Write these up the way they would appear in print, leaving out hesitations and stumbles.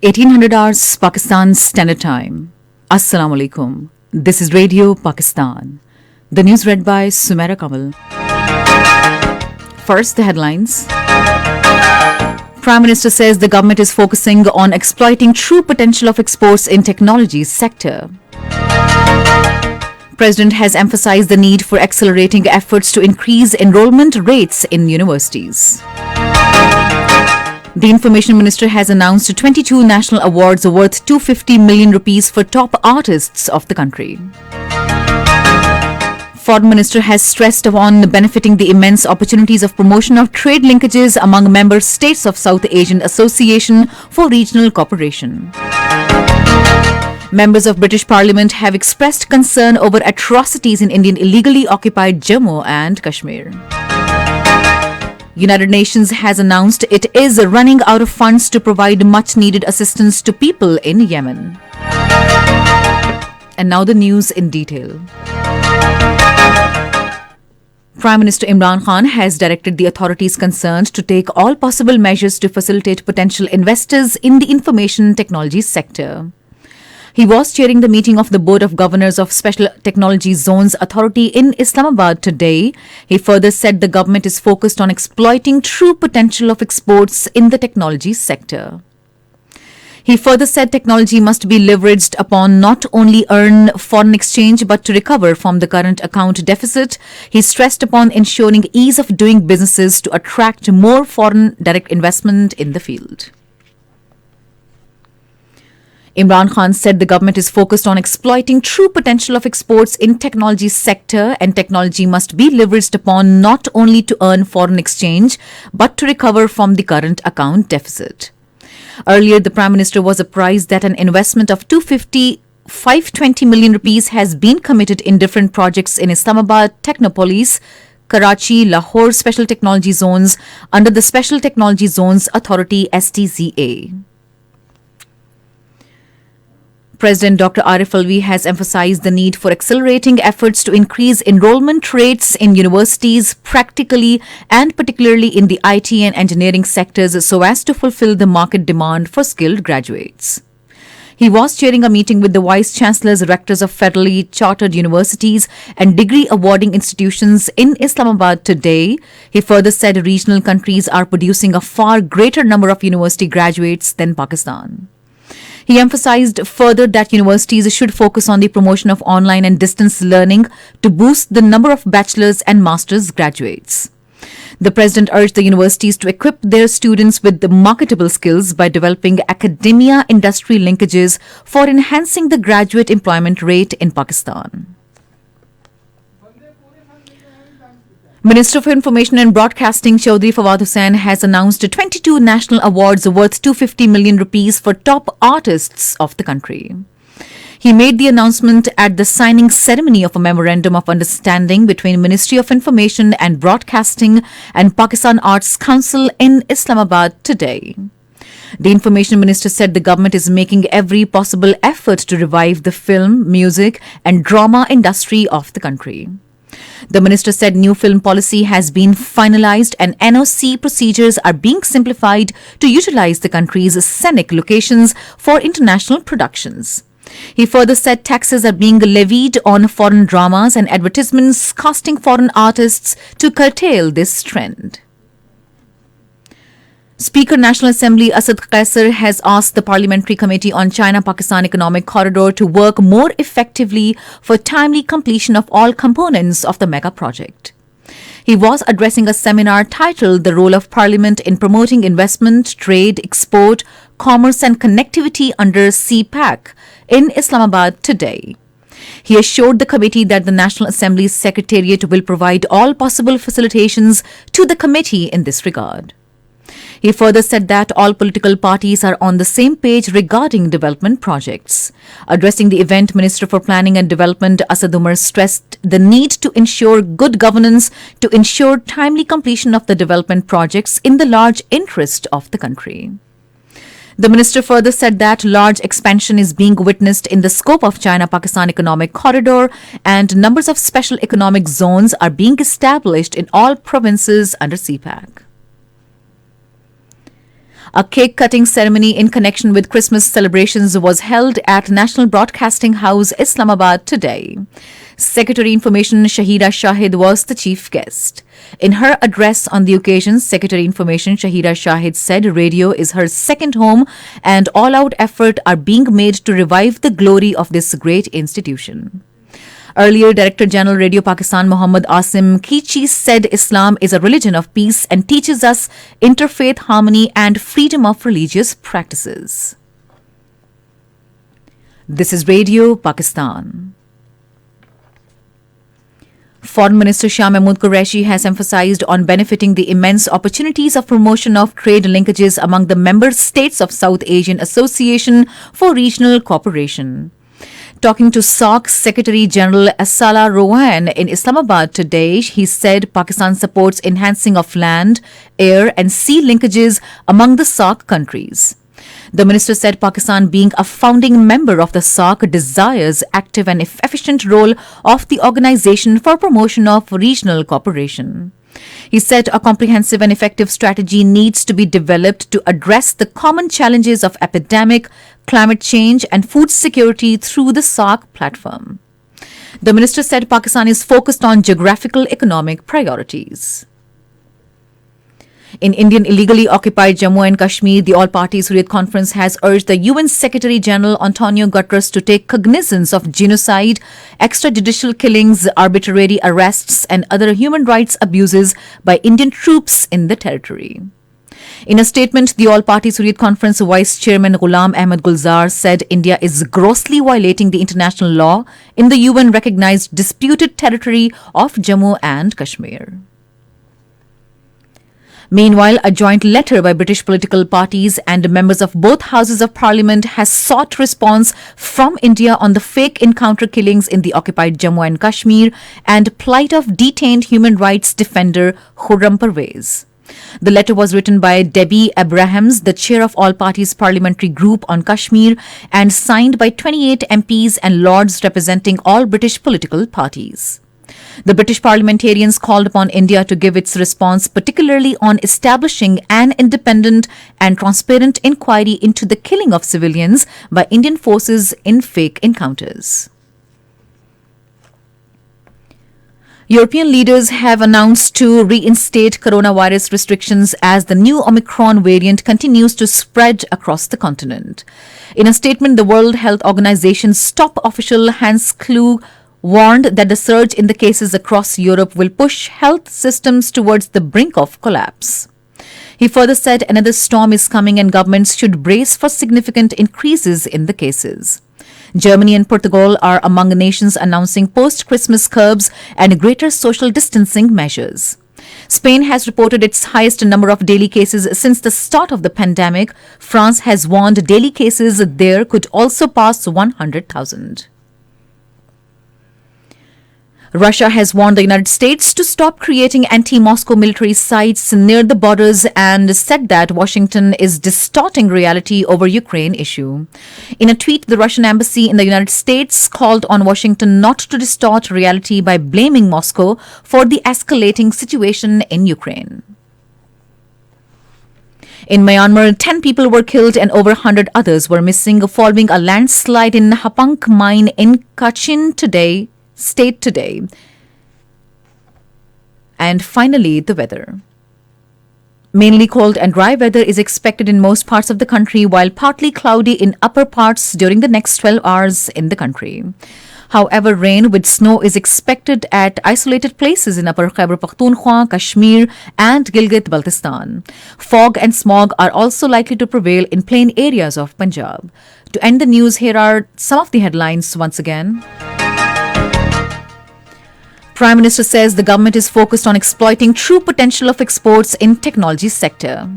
1800 hours Pakistan Standard Time. Assalamu alaikum. This is Radio Pakistan. The news read by Sumaira Kamal. First, the headlines. Prime Minister says the government is focusing on exploiting true potential of exports in technology sector. President has emphasized the need for accelerating efforts to increase enrollment rates in universities. The Information Minister has announced 22 national awards worth 250 million rupees for top artists of the country. Foreign Minister has stressed upon benefiting the immense opportunities of promotion of trade linkages among member states of South Asian Association for Regional Cooperation. Members of British Parliament have expressed concern over atrocities in Indian illegally occupied Jammu and Kashmir. United Nations has announced it is running out of funds to provide much-needed assistance to people in Yemen. And now the news in detail. Prime Minister Imran Khan has directed the authorities concerned to take all possible measures to facilitate potential investors in the information technology sector. He was chairing the meeting of the Board of Governors of Special Technology Zones Authority in Islamabad today. He further said the government is focused on exploiting true potential of exports in the technology sector. He further said technology must be leveraged upon not only earn foreign exchange but to recover from the current account deficit. He stressed upon ensuring ease of doing businesses to attract more foreign direct investment in the field. Imran Khan said the government is focused on exploiting true potential of exports in technology sector and technology must be leveraged upon not only to earn foreign exchange but to recover from the current account deficit. Earlier, the Prime Minister was apprised that an investment of 520 million rupees has been committed in different projects in Islamabad, Technopolis, Karachi, Lahore Special Technology Zones under the Special Technology Zones Authority STZA. President Dr. Arif Alvi has emphasized the need for accelerating efforts to increase enrollment rates in universities practically and particularly in the IT and engineering sectors so as to fulfill the market demand for skilled graduates. He was chairing a meeting with the Vice Chancellors, Rectors of federally chartered universities and degree awarding institutions in Islamabad today. He further said regional countries are producing a far greater number of university graduates than Pakistan. He emphasized further that universities should focus on the promotion of online and distance learning to boost the number of bachelor's and master's graduates. The President urged the universities to equip their students with the marketable skills by developing academia-industry linkages for enhancing the graduate employment rate in Pakistan. Minister for Information and Broadcasting Chaudhry Fawad Hussain has announced 22 national awards worth 250 million rupees for top artists of the country. He made the announcement at the signing ceremony of a Memorandum of Understanding between Ministry of Information and Broadcasting and Pakistan Arts Council in Islamabad today. The Information Minister said the government is making every possible effort to revive the film, music and drama industry of the country. The minister said new film policy has been finalized and NOC procedures are being simplified to utilize the country's scenic locations for international productions. He further said taxes are being levied on foreign dramas and advertisements casting foreign artists to curtail this trend. Speaker National Assembly Asad Qaisar has asked the Parliamentary Committee on China-Pakistan Economic Corridor to work more effectively for timely completion of all components of the mega project. He was addressing a seminar titled The Role of Parliament in Promoting Investment, Trade, Export, Commerce and Connectivity under CPAC in Islamabad today. He assured the committee that the National Assembly's Secretariat will provide all possible facilitations to the committee in this regard. He further said that all political parties are on the same page regarding development projects. Addressing the event, Minister for Planning and Development Asad Umar stressed the need to ensure good governance to ensure timely completion of the development projects in the large interest of the country. The minister further said that large expansion is being witnessed in the scope of China-Pakistan Economic Corridor and numbers of special economic zones are being established in all provinces under CPAC. A cake-cutting ceremony in connection with Christmas celebrations was held at National Broadcasting House, Islamabad today. Secretary Information Shahida Shahid was the chief guest. In her address on the occasion, Secretary Information Shahida Shahid said radio is her second home and all-out effort are being made to revive the glory of this great institution. Earlier, Director General Radio Pakistan Muhammad Asim Kichi said Islam is a religion of peace and teaches us interfaith harmony and freedom of religious practices. This is Radio Pakistan. Foreign Minister Shah Mahmood Qureshi has emphasized on benefiting the immense opportunities of promotion of trade linkages among the member states of South Asian Association for Regional Cooperation. Talking to SAARC Secretary General Asala Rohan in Islamabad today, he said Pakistan supports enhancing of land, air and sea linkages among the SAARC countries. The minister said Pakistan, being a founding member of the SAARC, desires active and efficient role of the organization for promotion of regional cooperation. He said a comprehensive and effective strategy needs to be developed to address the common challenges of epidemic, climate change and food security through the SAARC platform. The minister said Pakistan is focused on geographical economic priorities. In Indian illegally occupied Jammu and Kashmir, the All-Party Hurriyat Conference has urged the UN Secretary-General Antonio Guterres to take cognizance of genocide, extrajudicial killings, arbitrary arrests and other human rights abuses by Indian troops in the territory. In a statement, the All-Party Hurriyat Conference Vice Chairman Ghulam Ahmed Gulzar said India is grossly violating the international law in the UN-recognized disputed territory of Jammu and Kashmir. Meanwhile, a joint letter by British political parties and members of both houses of parliament has sought response from India on the fake encounter killings in the occupied Jammu and Kashmir and plight of detained human rights defender Khurram Parvez. The letter was written by Debbie Abrahams, the chair of All Parties Parliamentary Group on Kashmir, and signed by 28 MPs and Lords representing all British political parties. The British parliamentarians called upon India to give its response, particularly on establishing an independent and transparent inquiry into the killing of civilians by Indian forces in fake encounters. European leaders have announced to reinstate coronavirus restrictions as the new Omicron variant continues to spread across the continent. In a statement, the World Health Organization's top official Hans Kluge warned that the surge in the cases across Europe will push health systems towards the brink of collapse. He further said another storm is coming and governments should brace for significant increases in the cases. Germany and Portugal are among nations announcing post-Christmas curbs and greater social distancing measures. Spain has reported its highest number of daily cases since the start of the pandemic. France has warned daily cases there could also pass 100,000. Russia has warned the United States to stop creating anti-Moscow military sites near the borders and said that Washington is distorting reality over Ukraine issue. In a tweet, the Russian embassy in the United States called on Washington not to distort reality by blaming Moscow for the escalating situation in Ukraine. In Myanmar, 10 people were killed and over 100 others were missing following a landslide in Hapang mine in Kachin State today. And finally, the weather. Mainly cold and dry weather is expected in most parts of the country, while partly cloudy in upper parts during the next 12 hours in the country. However, rain with snow is expected at isolated places in Upper Khyber Pakhtunkhwa, Kashmir and Gilgit-Baltistan. Fog and smog are also likely to prevail in plain areas of Punjab. To end the news, here are some of the headlines once again. Prime Minister says the government is focused on exploiting true potential of exports in technology sector.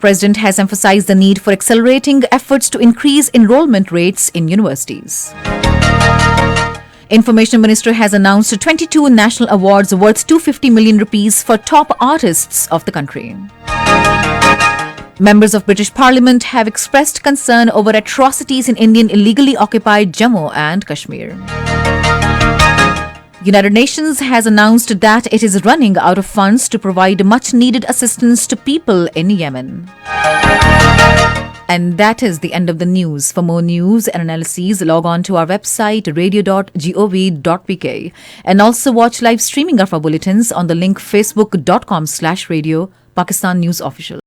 President has emphasized the need for accelerating efforts to increase enrollment rates in universities. Information Minister has announced 22 national awards worth 250 million rupees for top artists of the country. Members of British Parliament have expressed concern over atrocities in Indian illegally occupied Jammu and Kashmir. United Nations has announced that it is running out of funds to provide much needed assistance to people in Yemen. And that is the end of the news. For more news and analyses, log on to our website radio.gov.pk and also watch live streaming of our bulletins on the link facebook.com/radio Pakistan News Official.